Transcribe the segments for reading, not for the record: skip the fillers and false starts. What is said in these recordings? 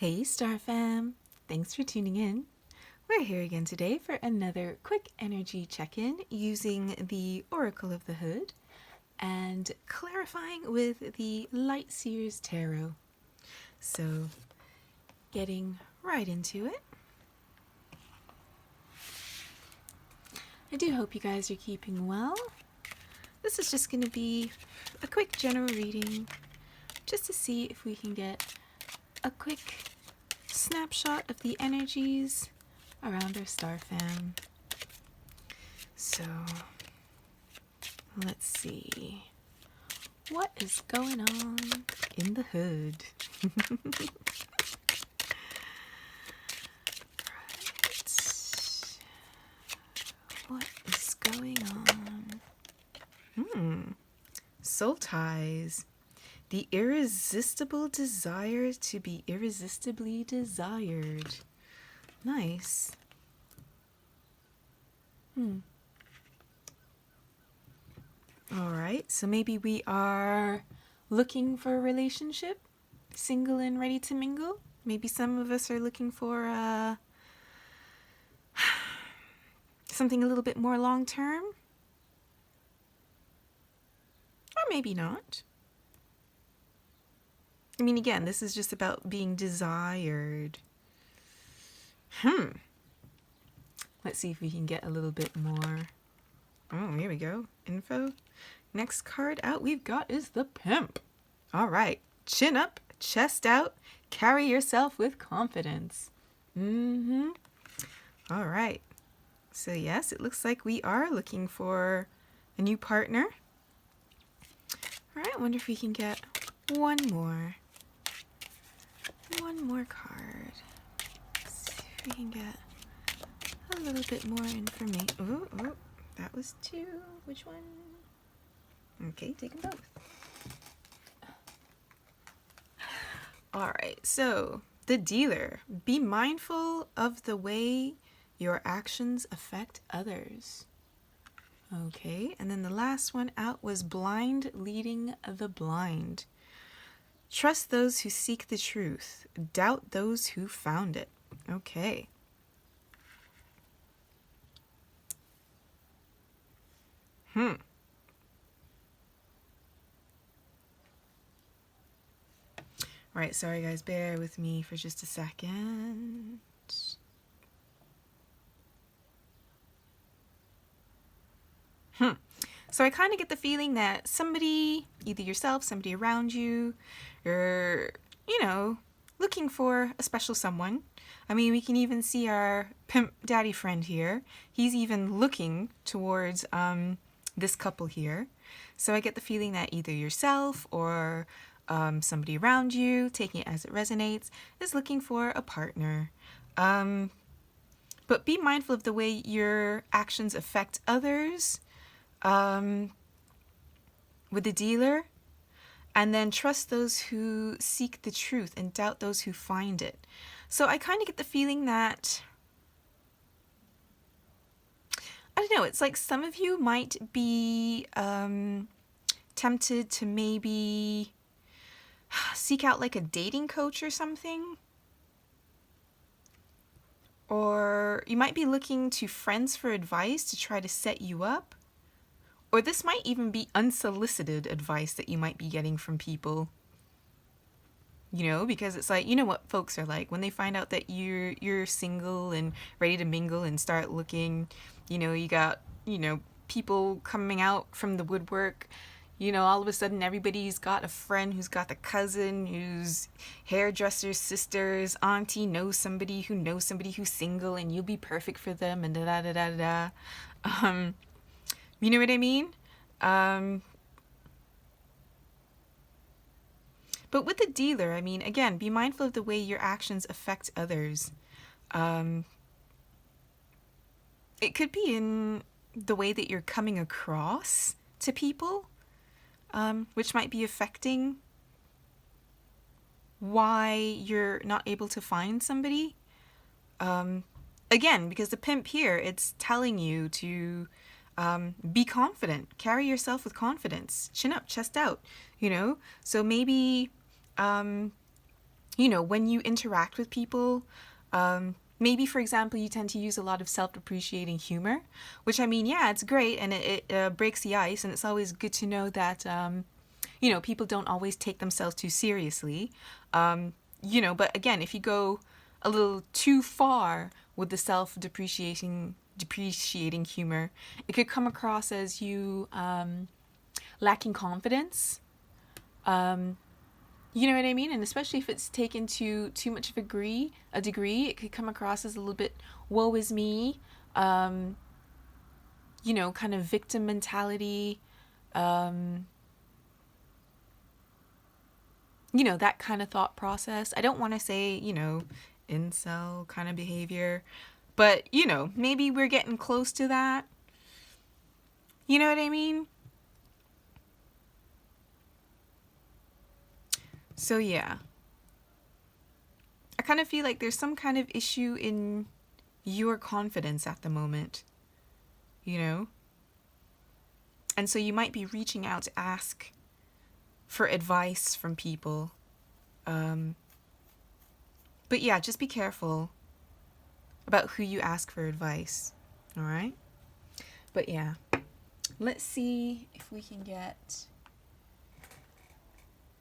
Hey Star Fam! Thanks for tuning in. We're here again today for another quick energy check-in using the Oracle of the Hood and clarifying with the Light Seers Tarot. So, getting right into it. I do hope you guys are keeping well. This is just going to be a quick general reading just to see if we can get a quick snapshot of the energies around our star fam. So let's see what is going on in the hood. Right. What is going on? Soul ties. The irresistible desire to be irresistibly desired. Nice. Alright, so maybe we are looking for a relationship, single and ready to mingle. Maybe some of us are looking for something a little bit more long term. Or maybe not. I mean, again, this is just about being desired. Let's see if we can get a little bit more. Oh, here we go. Info. Next card out we've got is the Pimp. All right. Chin up, chest out, carry yourself with confidence. All right. So yes, it looks like we are looking for a new partner. All right, I wonder if we can get one more card. Let's see if we can get a little bit more information. Oh, that was two. Which one? Okay, take them both. All right, so the Dealer. Be mindful of the way your actions affect others. Okay, and then the last one out was Blind Leading the Blind. Trust those who seek the truth. Doubt those who found it. Okay. All right, sorry guys, bear with me for just a second. So I kind of get the feeling that somebody, either yourself, somebody around you, or, looking for a special someone. I mean, we can even see our pimp daddy friend here. He's even looking towards this couple here. So I get the feeling that either yourself or somebody around you, taking it as it resonates, is looking for a partner. But be mindful of the way your actions affect others. With the Dealer, and then trust those who seek the truth and doubt those who find it. So I kind of get the feeling that, I don't know, it's like some of you might be tempted to maybe seek out like a dating coach or something. Or you might be looking to friends for advice to try to set you up. Or this might even be unsolicited advice that you might be getting from people. Because it's like, you know what folks are like. When they find out that you're single and ready to mingle and start looking, you got, people coming out from the woodwork. All of a sudden everybody's got a friend who's got the cousin whose hairdresser's sister's auntie knows somebody who's single and you'll be perfect for them and da-da-da-da-da. You know what I mean? But with the Dealer, I mean, again, be mindful of the way your actions affect others. It could be in the way that you're coming across to people, which might be affecting why you're not able to find somebody. Again, because the Pimp here, it's telling you to be confident, carry yourself with confidence, chin up, chest out, So maybe, when you interact with people, maybe, for example, you tend to use a lot of self-depreciating humor, which, I mean, yeah, it's great, and it breaks the ice, and it's always good to know that, people don't always take themselves too seriously. But again, if you go a little too far with the depreciating humor, it could come across as you lacking confidence. You know what I mean? And especially if it's taken to too much of a degree, it could come across as a little bit woe is me, kind of victim mentality, that kind of thought process. I don't want to say, incel kind of behavior, but, maybe we're getting close to that. You know what I mean? So yeah, I kind of feel like there's some kind of issue in your confidence at the moment, And so you might be reaching out to ask for advice from people. But yeah, just be careful about who you ask for advice, all right? But yeah, let's see if we can get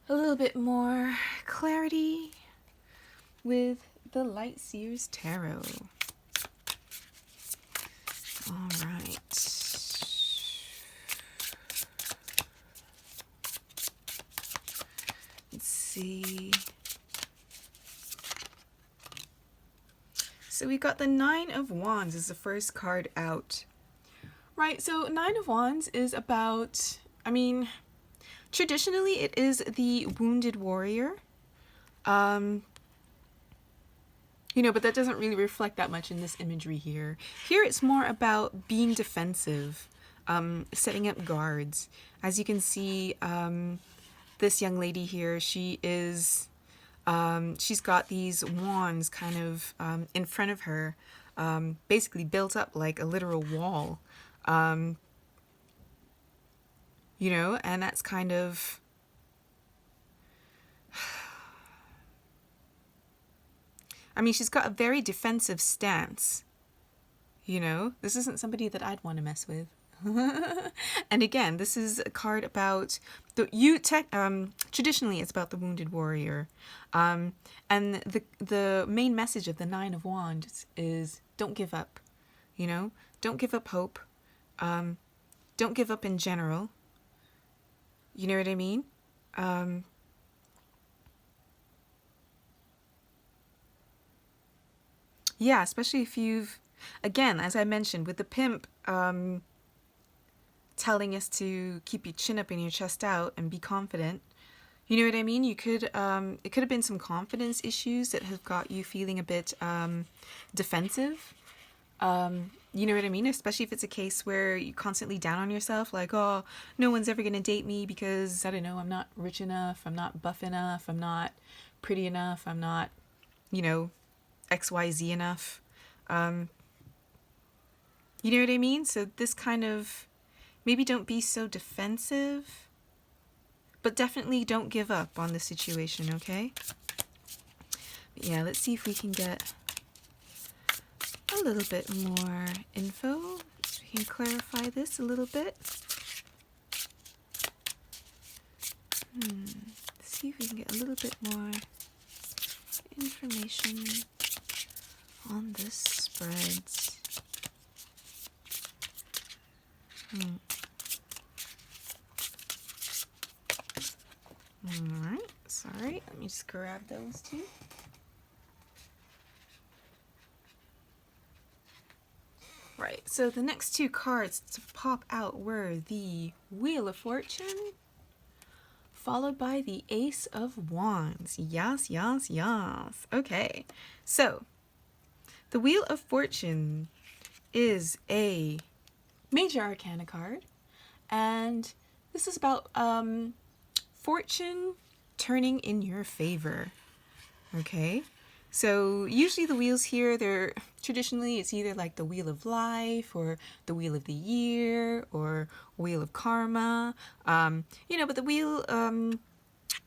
a little bit more clarity with the Lightseers Tarot. All right. Let's see. So we got the Nine of Wands as the first card out. Right, so Nine of Wands is about, traditionally it is the wounded warrior. But that doesn't really reflect that much in this imagery here. Here it's more about being defensive, setting up guards. As you can see, this young lady here, she is, she's got these wands kind of in front of her, basically built up like a literal wall. And that's kind of, she's got a very defensive stance. This isn't somebody that I'd want to mess with. And again, this is a card about traditionally it's about the wounded warrior. And the main message of the Nine of Wands is don't give up. Don't give up hope. Don't give up in general. You know what I mean? Yeah, especially if you've, again, as I mentioned, with the pimp telling us to keep your chin up and your chest out and be confident. You know what I mean? You could, it could have been some confidence issues that have got you feeling a bit defensive. You know what I mean? Especially if it's a case where you're constantly down on yourself, like, oh, no one's ever going to date me because, I don't know, I'm not rich enough, I'm not buff enough, I'm not pretty enough, I'm not, XYZ enough. You know what I mean? So this kind of, maybe don't be so defensive, but definitely don't give up on the situation, okay? But yeah, let's see if we can get a little bit more info. So we can clarify this a little bit. Let's see if we can get a little bit more information on the spreads. Alright, sorry, let me just grab those two. Right, so the next two cards to pop out were the Wheel of Fortune, followed by the Ace of Wands. Yes, yes, yes. Okay, so the Wheel of Fortune is a major arcana card, and this is about fortune turning in your favor. Okay, so usually the wheels here, they're traditionally, it's either like the Wheel of Life or the Wheel of the Year or Wheel of Karma, but the wheel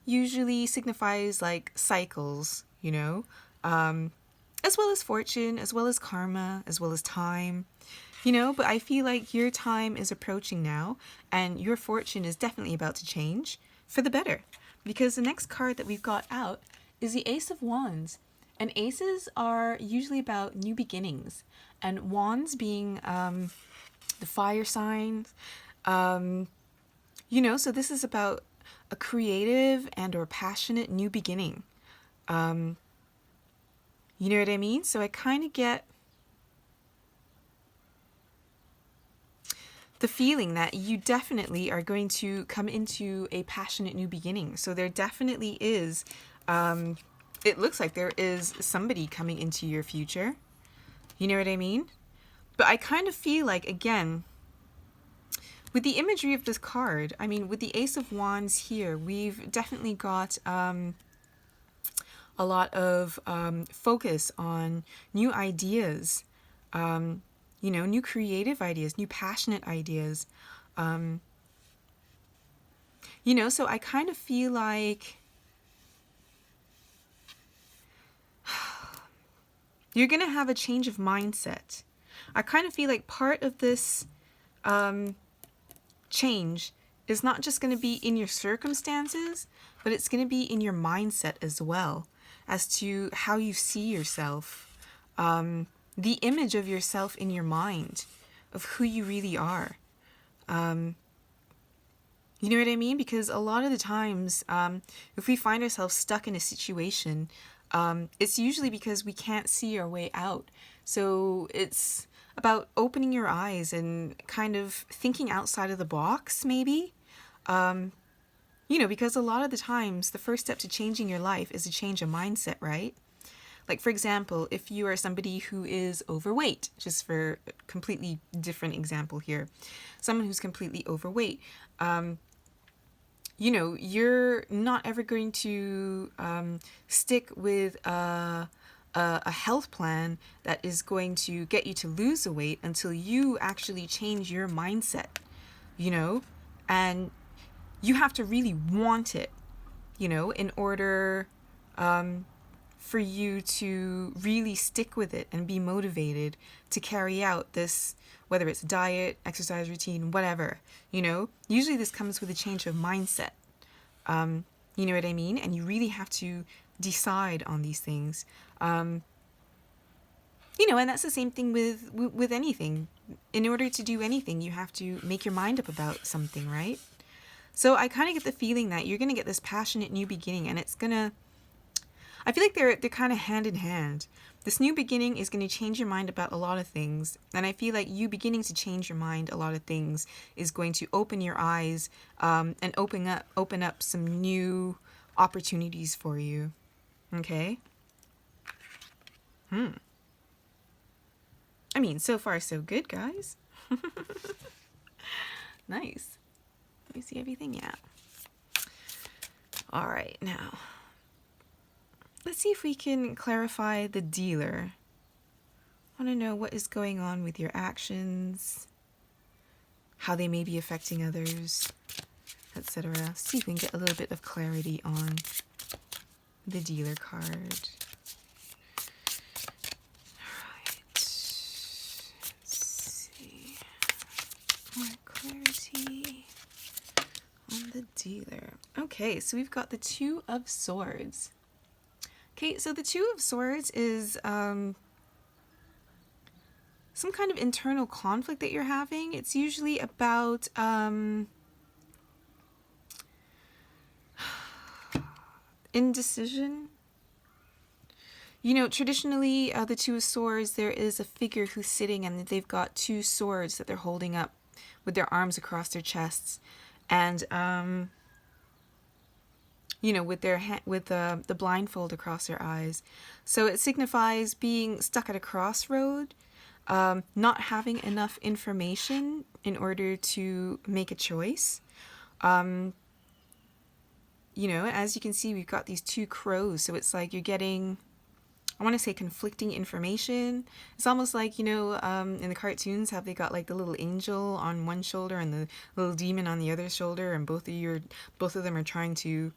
usually signifies like cycles, you know, as well as fortune, as well as karma, as well as time, you know. But I feel like your time is approaching now, and your fortune is definitely about to change for the better. Because the next card that we've got out is the Ace of Wands. And aces are usually about new beginnings, and wands being the fire signs. You know, so this is about a creative and or passionate new beginning. You know what I mean? So I kind of get the feeling that you definitely are going to come into a passionate new beginning. So there definitely is, it looks like there is somebody coming into your future. You know what I mean? But I kind of feel like, again, with the imagery of this card, I mean, with the Ace of Wands here, we've definitely got a lot of focus on new ideas, you know, new creative ideas, new passionate ideas. You know, so I kind of feel like you're going to have a change of mindset. I kind of feel like part of this change is not just going to be in your circumstances, but it's going to be in your mindset as well, as to how you see yourself, the image of yourself in your mind, of who you really are. You know what I mean? Because a lot of the times, if we find ourselves stuck in a situation, it's usually because we can't see our way out. So it's about opening your eyes and kind of thinking outside of the box, maybe. You know, because a lot of the times, the first step to changing your life is to change a mindset, right? Like, for example, if you are somebody who is overweight, just for a completely different example here, someone who's completely overweight, you know, you're not ever going to stick with a health plan that is going to get you to lose the weight until you actually change your mindset, you know? And you have to really want it, you know, in order for you to really stick with it and be motivated to carry out this, whether it's diet, exercise routine, whatever, you know. Usually this comes with a change of mindset. You know what I mean? And you really have to decide on these things. You know, and that's the same thing with anything. In order to do anything, you have to make your mind up about something, right? So I kind of get the feeling that you're going to get this passionate new beginning, and it's going to, I feel like they're kind of hand in hand. This new beginning is going to change your mind about a lot of things, and I feel like you beginning to change your mind a lot of things is going to open your eyes, and open up some new opportunities for you. Okay? I mean, so far so good, guys. Nice. Let me see everything. Yeah. All right, now let's see if we can clarify the dealer. I want to know what is going on with your actions, how they may be affecting others, etc. See if we can get a little bit of clarity on the dealer card. Alright. Let's see. More clarity on the dealer. Okay, so we've got the Two of Swords. Okay, so the Two of Swords is some kind of internal conflict that you're having. It's usually about indecision. You know, traditionally, the Two of Swords, there is a figure who's sitting and they've got two swords that they're holding up with their arms across their chests. And, you know, with their with the blindfold across their eyes. So it signifies being stuck at a crossroad, not having enough information in order to make a choice. You know, as you can see, we've got these two crows. So it's like you're getting, I want to say, conflicting information. It's almost like, you know, in the cartoons, have they got like the little angel on one shoulder and the little demon on the other shoulder, and both of them are trying to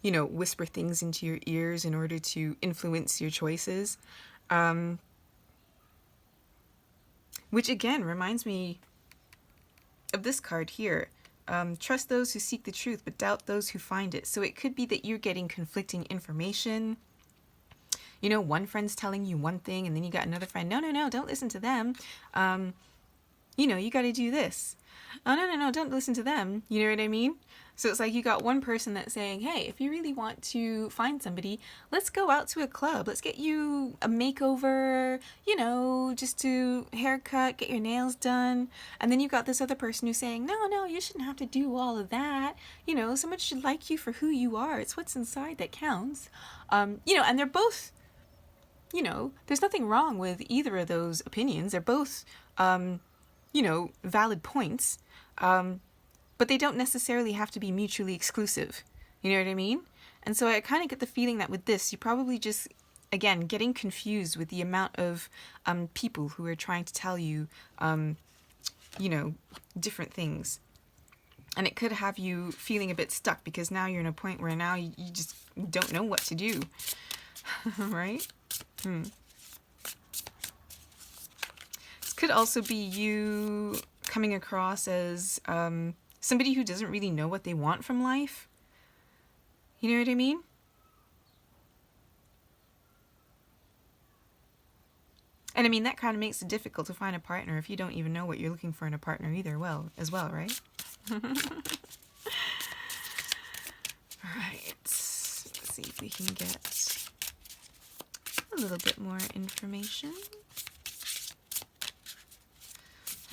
whisper things into your ears in order to influence your choices. Which again reminds me of this card here. Trust those who seek the truth, but doubt those who find it. So it could be that you're getting conflicting information. One friend's telling you one thing, and then you got another friend, no, don't listen to them. You got to do this. Oh, no, don't listen to them. You know what I mean? So it's like you got one person that's saying, hey, if you really want to find somebody, let's go out to a club. Let's get you a makeover, just to haircut, get your nails done. And then you got this other person who's saying, no, you shouldn't have to do all of that. Someone should like you for who you are. It's what's inside that counts. And they're both, there's nothing wrong with either of those opinions. They're both, valid points. But they don't necessarily have to be mutually exclusive. You know what I mean? And so I kind of get the feeling that with this, you're probably just, again, getting confused with the amount of people who are trying to tell you, different things. And it could have you feeling a bit stuck because now you're in a point where now you just don't know what to do. Right? This could also be you coming across as somebody who doesn't really know what they want from life. You know what I mean? And I mean, that kind of makes it difficult to find a partner if you don't even know what you're looking for in a partner either, as well, right? Alright, let's see if we can get a little bit more information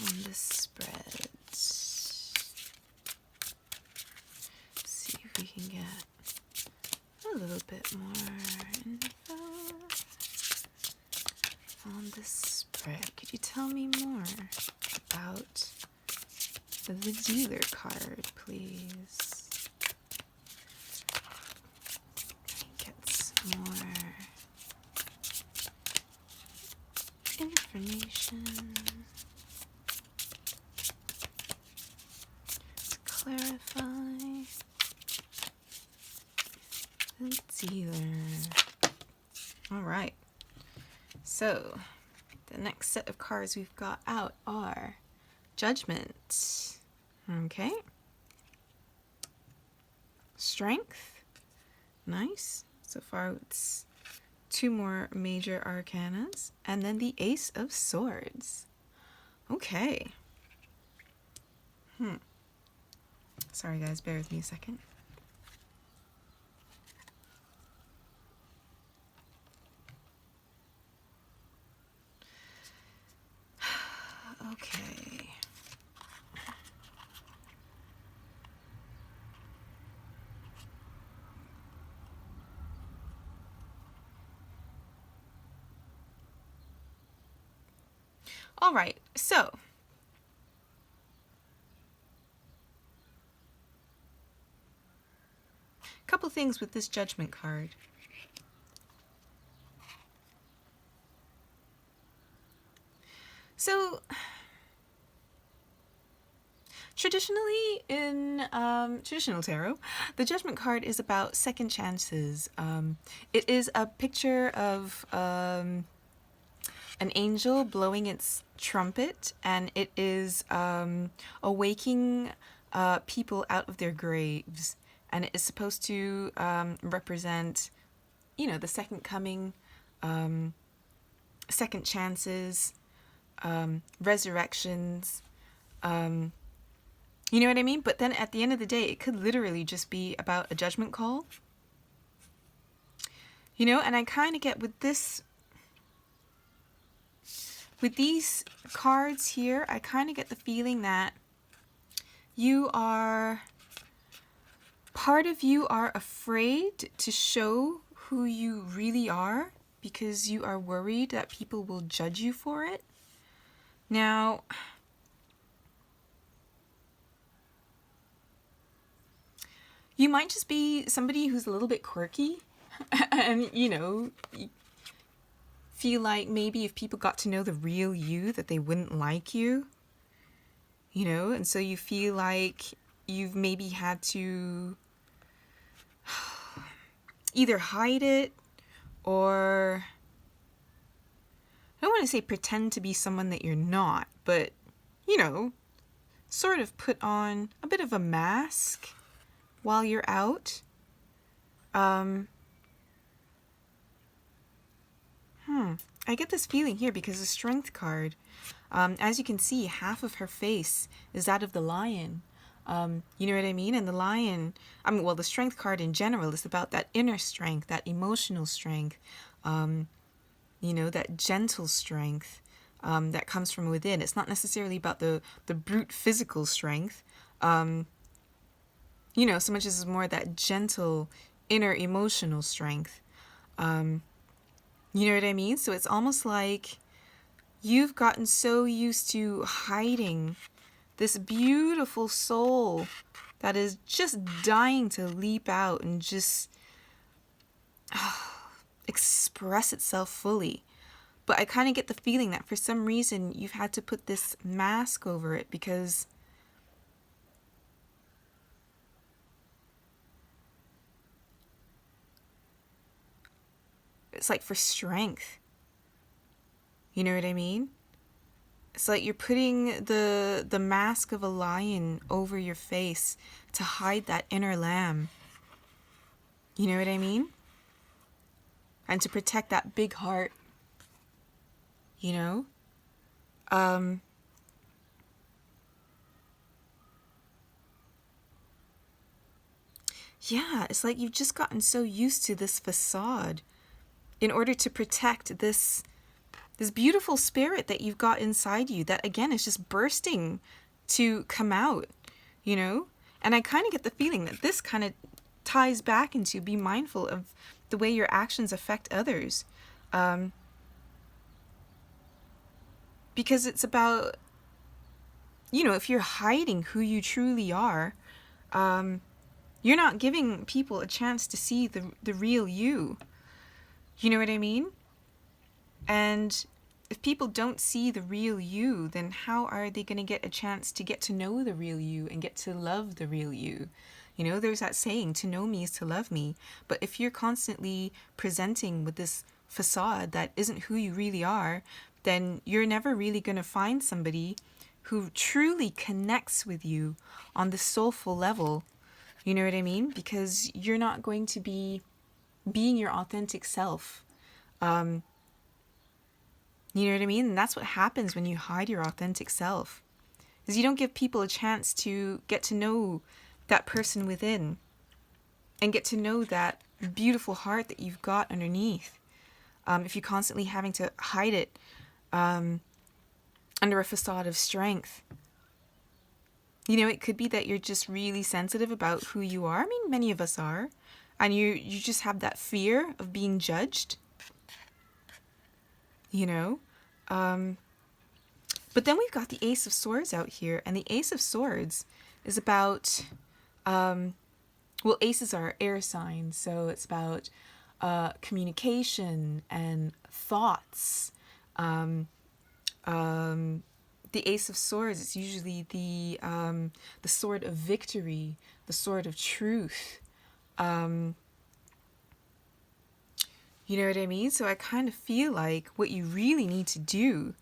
on this spread. See if we can get a little bit more info on this spread. Could you tell me more about the dealer card, please? Get some more information. Let's clarify the dealer. All right. So the next set of cards we've got out are Judgment. Okay. Strength. Nice. So far it's 2 more major arcanas. And then the Ace of Swords. Okay. Sorry guys, bear with me a second. Okay. All right, so a couple things with this Judgment card. So traditionally in traditional tarot, the Judgment card is about second chances. It is a picture of an angel blowing its trumpet, and it is awaking people out of their graves, and it is supposed to represent, the second coming, second chances, resurrections, you know what I mean? But then at the end of the day, it could literally just be about a judgment call. And I kind of get with these cards here, I kind of get the feeling that part of you are afraid to show who you really are because you are worried that people will judge you for it. Now, you might just be somebody who's a little bit quirky and, feel like maybe if people got to know the real you that they wouldn't like you, and so you feel like you've maybe had to either hide it or, I don't want to say pretend to be someone that you're not, but, you know, sort of put on a bit of a mask while you're out. I get this feeling here because the Strength card, as you can see, half of her face is that of the lion. You know what I mean? And the lion, well, the Strength card in general is about that inner strength, that emotional strength, that gentle strength that comes from within. It's not necessarily about the brute physical strength, so much as it's more that gentle inner emotional strength. You know what I mean? So it's almost like you've gotten so used to hiding this beautiful soul that is just dying to leap out and just express itself fully. But I kind of get the feeling that for some reason you've had to put this mask over it because it's like for strength. You know what I mean? It's like you're putting the mask of a lion over your face to hide that inner lamb. You know what I mean? And to protect that big heart. You know? Yeah, it's like you've just gotten so used to this facade in order to protect this beautiful spirit that you've got inside you that, again, is just bursting to come out, And I kind of get the feeling that this kind of ties back into be mindful of the way your actions affect others. Because it's about, if you're hiding who you truly are, you're not giving people a chance to see the real you. You know what I mean? And if people don't see the real you, then how are they going to get a chance to get to know the real you and get to love the real you? There's that saying, to know me is to love me. But if you're constantly presenting with this facade that isn't who you really are, then you're never really going to find somebody who truly connects with you on the soulful level. You know what I mean? Because you're not going to be being your authentic self. You know what I mean? And that's what happens when you hide your authentic self. Is you don't give people a chance to get to know that person within and get to know that beautiful heart that you've got underneath. If you're constantly having to hide it under a facade of strength. It could be that you're just really sensitive about who you are. I mean, many of us are. And you just have that fear of being judged. But then we've got the Ace of Swords out here. And the Ace of Swords is about, aces are air signs. So it's about communication and thoughts. The Ace of Swords is usually the sword of victory, the sword of truth. You know what I mean? So I kind of feel like what you really need to do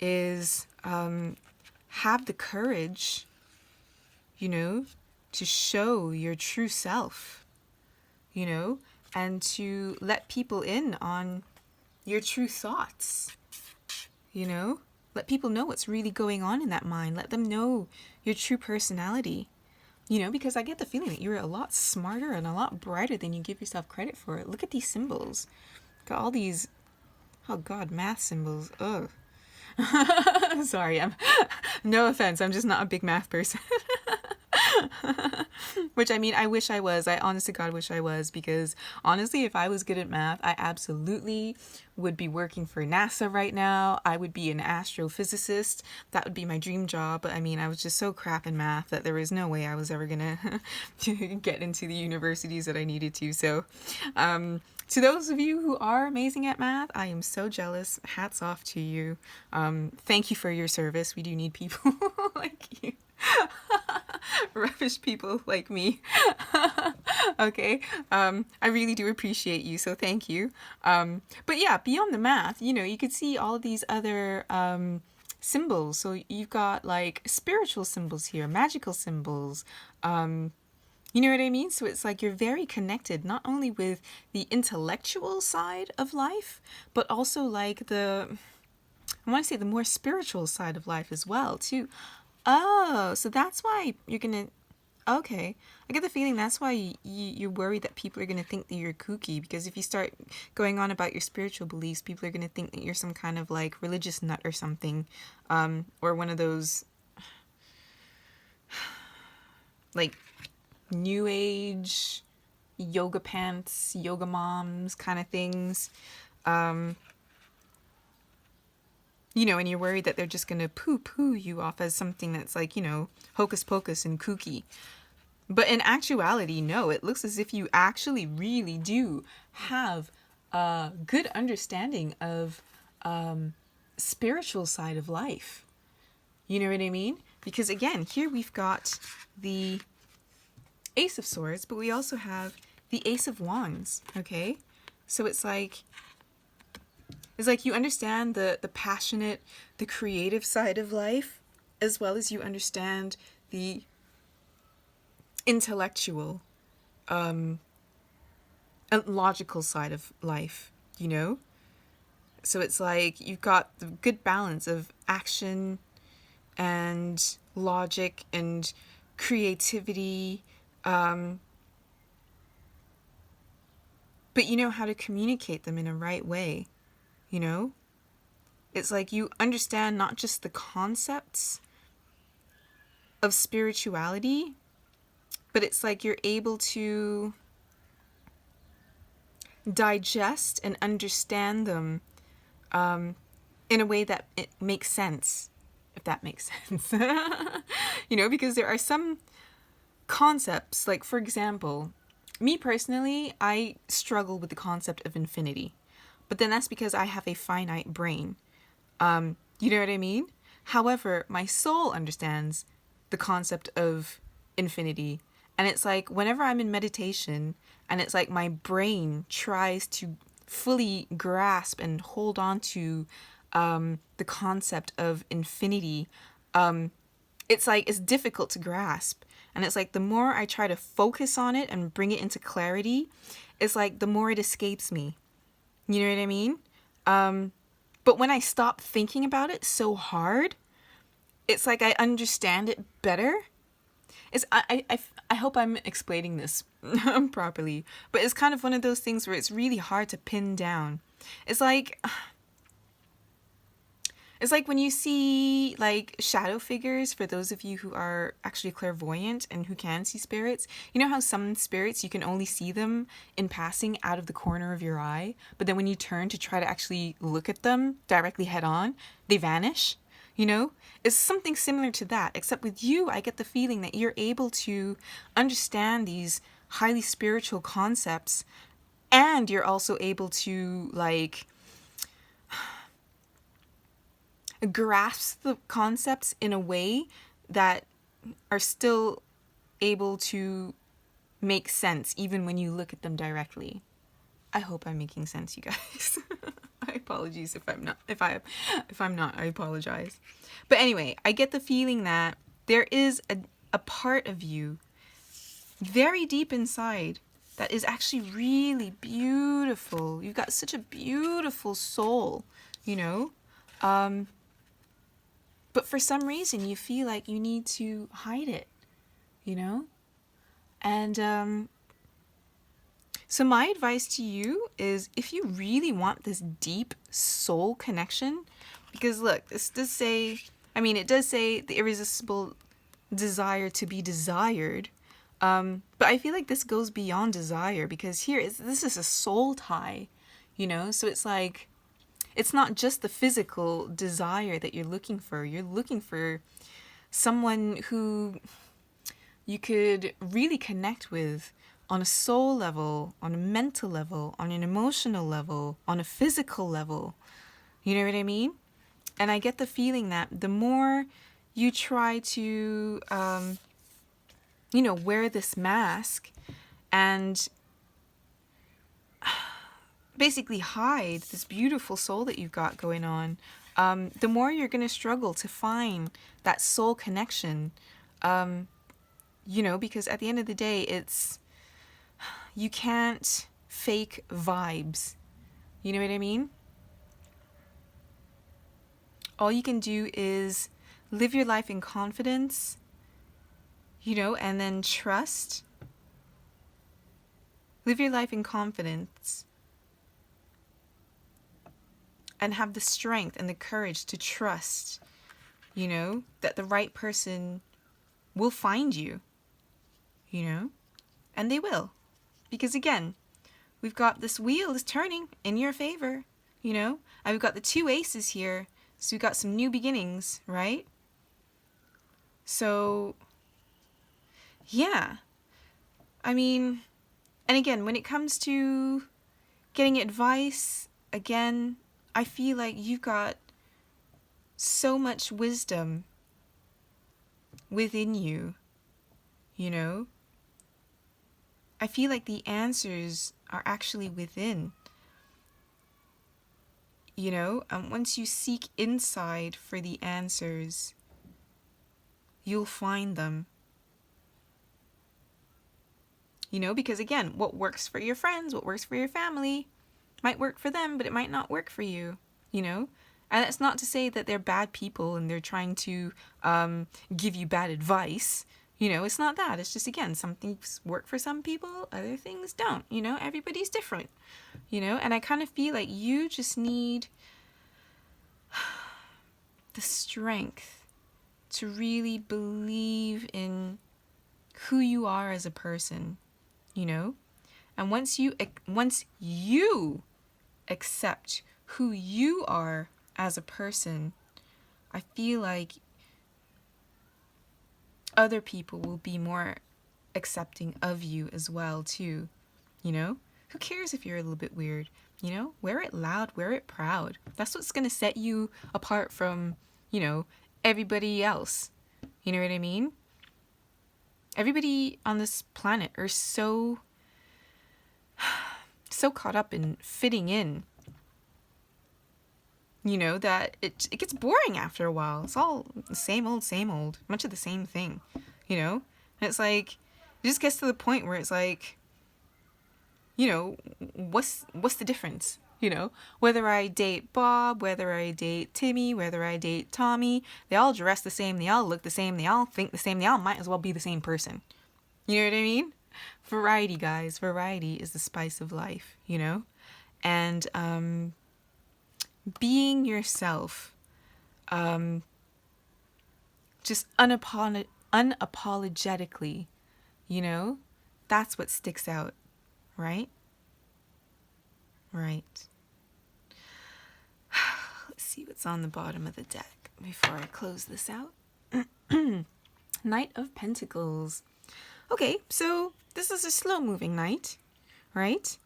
is have the courage, to show your true self, and to let people in on your true thoughts, Let people know what's really going on in that mind. Let them know your true personality. Because I get the feeling that you're a lot smarter and a lot brighter than you give yourself credit for. Look at these symbols. Got all these, oh God, math symbols. Ugh. Sorry, no offense, I'm just not a big math person. Which, I mean, I wish I was. I honest to God wish I was, because honestly, if I was good at math, I absolutely would be working for NASA right now. I would be an astrophysicist. That would be my dream job. But I mean, I was just so crap in math that there was no way I was ever gonna get into the universities that I needed to. So, to those of you who are amazing at math, I am so jealous. Hats off to you. Thank you for your service. We do need people like you. Rubbish people like me. Okay. I really do appreciate you, so thank you. But yeah, beyond the math, you could see all these other symbols. So you've got like spiritual symbols here, magical symbols. You know what I mean? So it's like you're very connected, not only with the intellectual side of life, but also like I want to say the more spiritual side of life as well, too. Oh, so that's why you're gonna. Okay, I get the feeling that's why you're worried that people are gonna think that you're kooky, because if you start going on about your spiritual beliefs, people are gonna think that you're some kind of like religious nut or something, or one of those like new age yoga pants, yoga moms kind of things. Um, and you're worried that they're just going to poo-poo you off as something that's like, hocus pocus and kooky. But in actuality, no, it looks as if you actually really do have a good understanding of spiritual side of life. You know what I mean? Because again, here we've got the Ace of Swords, but we also have the Ace of Wands, okay? So it's like you understand the passionate, the creative side of life, as well as you understand the intellectual, and logical side of life, So it's like you've got the good balance of action and logic and creativity, but you know how to communicate them in a right way. It's like you understand not just the concepts of spirituality, but it's like you're able to digest and understand them in a way that it makes sense, if that makes sense. Because there are some concepts, like for example, me personally, I struggle with the concept of infinity. But then that's because I have a finite brain. You know what I mean? However, my soul understands the concept of infinity. And it's like whenever I'm in meditation and it's like my brain tries to fully grasp and hold on to the concept of infinity, it's like it's difficult to grasp. And it's like the more I try to focus on it and bring it into clarity, it's like the more it escapes me. You know what I mean? But when I stop thinking about it so hard, it's like I understand it better. I hope I'm explaining this properly, but it's kind of one of those things where it's really hard to pin down. It's like when you see like shadow figures, for those of you who are actually clairvoyant and who can see spirits. You know how some spirits you can only see them in passing out of the corner of your eye, but then when you turn to try to actually look at them directly head on, they vanish? It's something similar to that, except with you, I get the feeling that you're able to understand these highly spiritual concepts, and you're also able to like grasp the concepts in a way that are still able to make sense even when you look at them directly. I hope I'm making sense, you guys. I apologize if I'm not. If I'm not, I apologize. But anyway, I get the feeling that there is a part of you very deep inside that is actually really beautiful. You've got such a beautiful soul, but for some reason you feel like you need to hide it, And so my advice to you is, if you really want this deep soul connection, because look, this does say, it does say the irresistible desire to be desired. But I feel like this goes beyond desire, because this is a soul tie, So it's like, it's not just the physical desire that you're looking for. You're looking for someone who you could really connect with on a soul level, on a mental level, on an emotional level, on a physical level. You know what I mean? And I get the feeling that the more you try to, wear this mask and basically hide this beautiful soul that you've got going on, the more you're going to struggle to find that soul connection, because at the end of the day, you can't fake vibes. You know what I mean? All you can do is live your life in confidence, and then trust. Live your life in confidence and have the strength and the courage to trust, that the right person will find you, and they will. Because again, we've got this wheel is turning in your favor, and we've got the 2 aces here, so we've got some new beginnings, right? So, yeah. I mean, and again, when it comes to getting advice, again, I feel like you've got so much wisdom within you, I feel like the answers are actually within, and once you seek inside for the answers, you'll find them. Because again, what works for your friends, what works for your family, might work for them, but it might not work for you, And that's not to say that they're bad people and they're trying to give you bad advice. It's not that. It's just, again, some things work for some people, other things don't. Everybody's different, And I kind of feel like you just need the strength to really believe in who you are as a person, And once you accept who you are as a person, I feel like other people will be more accepting of you as well too. Who cares if you're a little bit weird? Wear it loud, wear it proud. That's what's going to set you apart from, everybody else. You know what I mean? Everybody on this planet are so caught up in fitting in, that it gets boring after a while. It's all the same old, much of the same thing, And it's like, it just gets to the point where it's like, what's the difference? Whether I date Bob, whether I date Timmy, whether I date Tommy, they all dress the same, they all look the same, they all think the same, they all might as well be the same person. You know what I mean? Variety, guys. Variety is the spice of life, And being yourself, just unapologetically, that's what sticks out, right? Right. Let's see what's on the bottom of the deck before I close this out. Knight of Pentacles. Okay, so this is a slow-moving knight, right?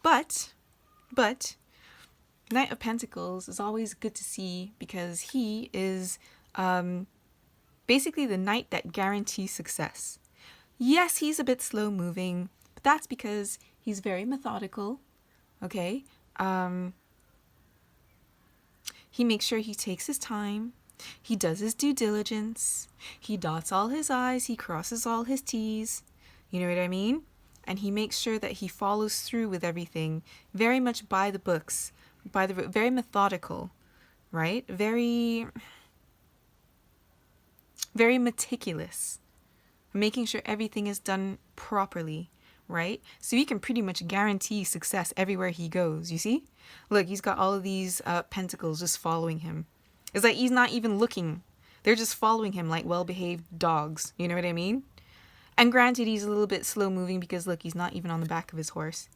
But Knight of Pentacles is always good to see because he is basically the knight that guarantees success. Yes, he's a bit slow-moving, but that's because he's very methodical. Okay, he makes sure he takes his time, he does his due diligence, he dots all his I's, he crosses all his T's, you know what I mean? And he makes sure that he follows through with everything very much by the books, very methodical, right? Very, very meticulous, making sure everything is done properly. Right? So he can pretty much guarantee success everywhere he goes, you see? Look, he's got all of these pentacles just following him. It's like he's not even looking. They're just following him like well-behaved dogs. You know what I mean? And granted, he's a little bit slow-moving because, look, he's not even on the back of his horse.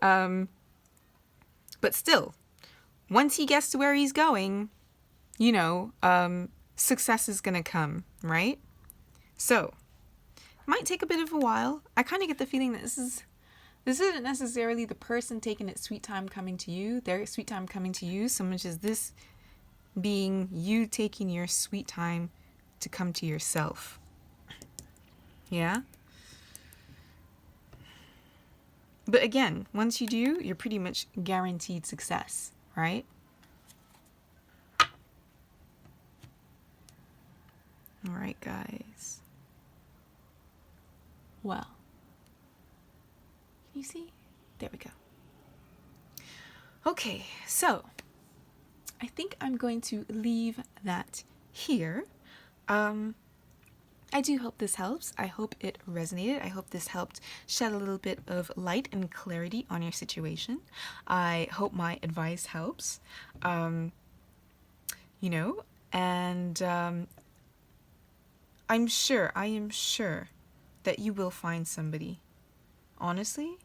But still, once he gets to where he's going, success is going to come, right? So, might take a bit of a while. I kind of get the feeling that this isn't necessarily the person taking its sweet time coming to you, their sweet time coming to you, so much as this being you taking your sweet time to come to yourself. Yeah? But again, once you do, you're pretty much guaranteed success, right? All right, guys. Well, can you see? There we go. Okay, so I think I'm going to leave that here. I do hope this helps. I hope it resonated. I hope this helped shed a little bit of light and clarity on your situation. I hope my advice helps. And I am sure that you will find somebody, honestly.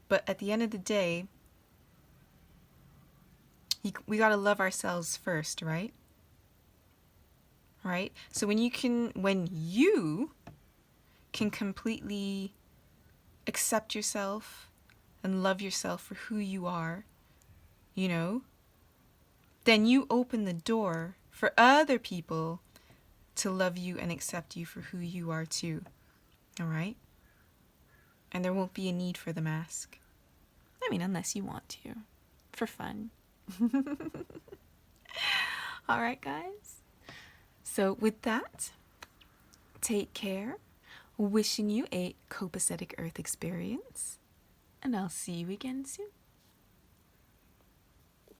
But at the end of the day, we gotta love ourselves first, right? Right? So when you can completely accept yourself and love yourself for who you are, then you open the door for other people to love you and accept you for who you are too. All right? And there won't be a need for the mask. I mean, unless you want to, for fun. All right, guys. So with that, take care. Wishing you a copacetic Earth experience. And I'll see you again soon.